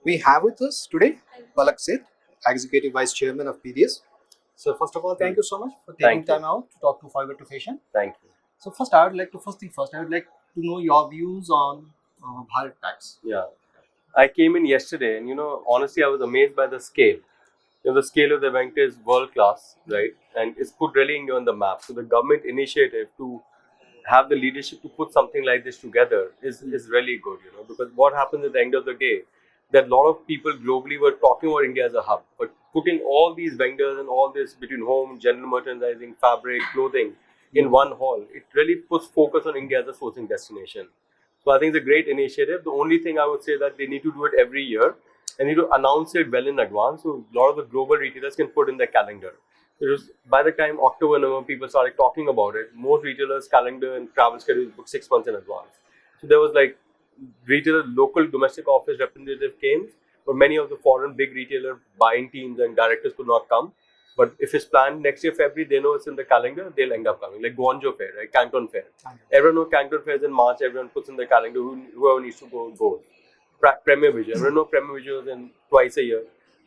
We have with us today Bharat Tex, Executive Vice Chairman of PDS. So first of all, thank you so much for taking time out to talk to Fibre2Fashion. Thank you. So first, I would like to I would like to know your views on Bharat Tex. Yeah. I came in yesterday and, honestly, I was amazed by the scale. The scale of the event is world class, right? And it's put really India on the map. So the government initiative to have the leadership to put something like this together is really good, because what happens at the end of the day, that a lot of people globally were talking about India as a hub, but putting all these vendors and all this between home, general merchandising, fabric, clothing in one hall, it really puts focus on India as a sourcing destination. So I think it's a great initiative. The only thing I would say that they need to do it every year and need to announce it well in advance so a lot of the global retailers can put in their calendar. Because by the time October, November, people started talking about it, most retailers' calendar and travel schedules booked 6 months in advance. So there was like retailer, local domestic office representative came, but many of the foreign big retailer buying teams and directors could not come. But if it's planned next year, February, they know it's in the calendar, they'll end up coming. Like Guangzhou Fair, right? Canton Fair. Everyone knows Canton Fair is in March, everyone puts in the calendar, whoever needs to go, goes. Premier Vision, everyone knows Premier Vision is in twice a year.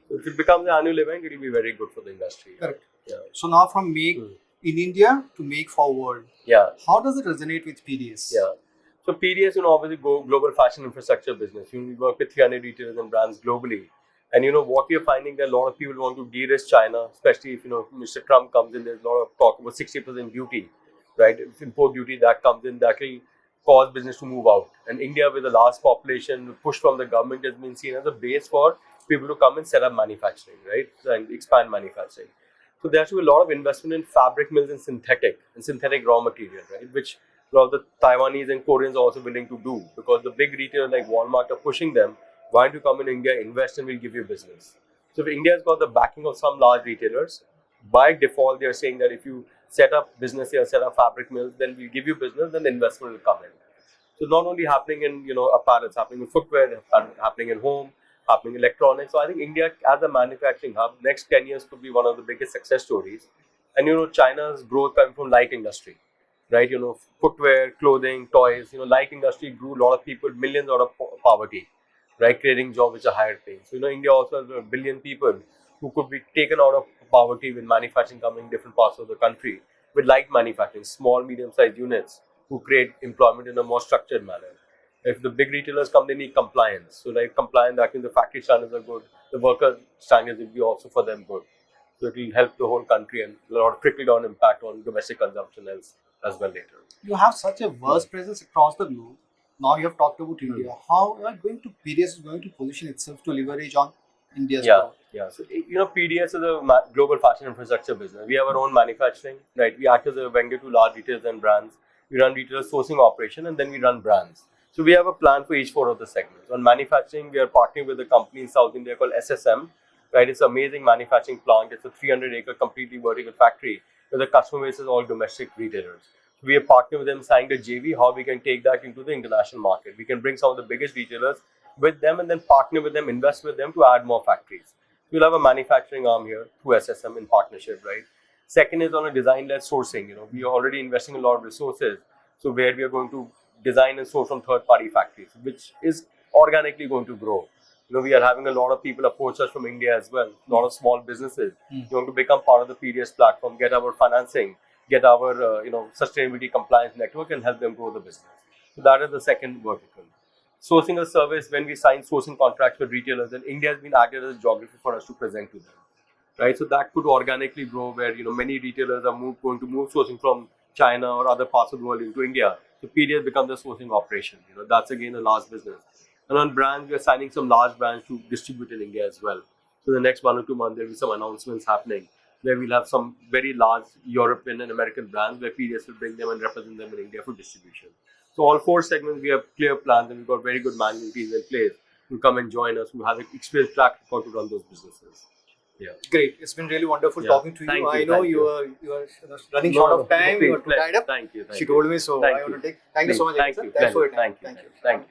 So if it becomes an annual event, it will be very good for the industry. Correct. Yeah. So now from make in India to make forward. Yeah. How does it resonate with PDS? Yeah. So PDS, obviously global fashion infrastructure business. We work with 300 retailers and brands globally. And what we are finding that a lot of people want to de-risk China, especially if Mr. Trump comes in. There's a lot of talk about 60% duty, right? If import duty that comes in, that will cause business to move out. And India, with the large population, push from the government has been seen as a base for people to come and set up manufacturing, right? And expand manufacturing. So there has to be a lot of investment in fabric mills and synthetic raw material, right? Which a lot of the Taiwanese and Koreans are also willing to do, because the big retailers like Walmart are pushing them. Why don't you come in India, invest, and we'll give you business? So if India has got the backing of some large retailers, by default they are saying that if you set up business here, set up fabric mills, then we'll give you business, then the investment will come in. So not only happening in apparel, it's happening in footwear, happening in home, happening in electronics. So I think India as a manufacturing hub, next 10 years could be one of the biggest success stories. And China's growth coming from light industry, right? Footwear, clothing, toys. Light industry grew a lot of people, millions out of poverty, right? Creating jobs which are higher paying. So India also has 1 billion people who could be taken out of poverty with manufacturing coming in different parts of the country, with light manufacturing, small, medium-sized units who create employment in a more structured manner. If the big retailers come, they need compliance. So like compliance, I think the factory standards are good. The worker standards will be also for them good. So it will help the whole country and a lot of trickle-down impact on domestic consumption as well later. You have such a vast presence across the globe. Now you have talked about India. How are PDS is going to position itself to leverage on India's growth? Yeah. So PDS is a global fashion infrastructure business. We have our own manufacturing, right? We act as a vendor to large retailers and brands. We run retailer sourcing operation, and then we run brands. So we have a plan for each four of the segments. On manufacturing, we are partnering with a company in South India called SSM, right? It's an amazing manufacturing plant. It's a 300-acre completely vertical factory where the customer base is all domestic retailers. So we are partnering with them, signing a JV, how we can take that into the international market. We can bring some of the biggest retailers with them and then partner with them, invest with them to add more factories. We'll have a manufacturing arm here through SSM in partnership, right? Second is on a design-led sourcing. We are already investing a lot of resources. So where we are going to design and source from third-party factories, which is organically going to grow. We are having a lot of people approach us from India as well, a lot of small businesses. We want to become part of the PDS platform, get our financing, get our sustainability compliance network and help them grow the business. So that is the second vertical. Sourcing a service, when we sign sourcing contracts with retailers, then India has been added as a geography for us to present to them. Right, so that could organically grow where many retailers are going to move sourcing from China or other parts of the world into India. So PDS becomes a sourcing operation. That's again a large business. And on brands, we are signing some large brands to distribute in India as well. So the next 1 or 2 months, there will be some announcements happening where we'll have some very large European and American brands where PDS will bring them and represent them in India for distribution. So all 4 segments, we have clear plans and we've got very good management teams in place who come and join us, who have an experienced track record to run those businesses. Yeah. Great. It's been really wonderful talking to you. I know you are running short of time. You are too tied up. Thank you. She told me so. I want to take. Thank you so much. Thank you. Thanks for your time. Thank you.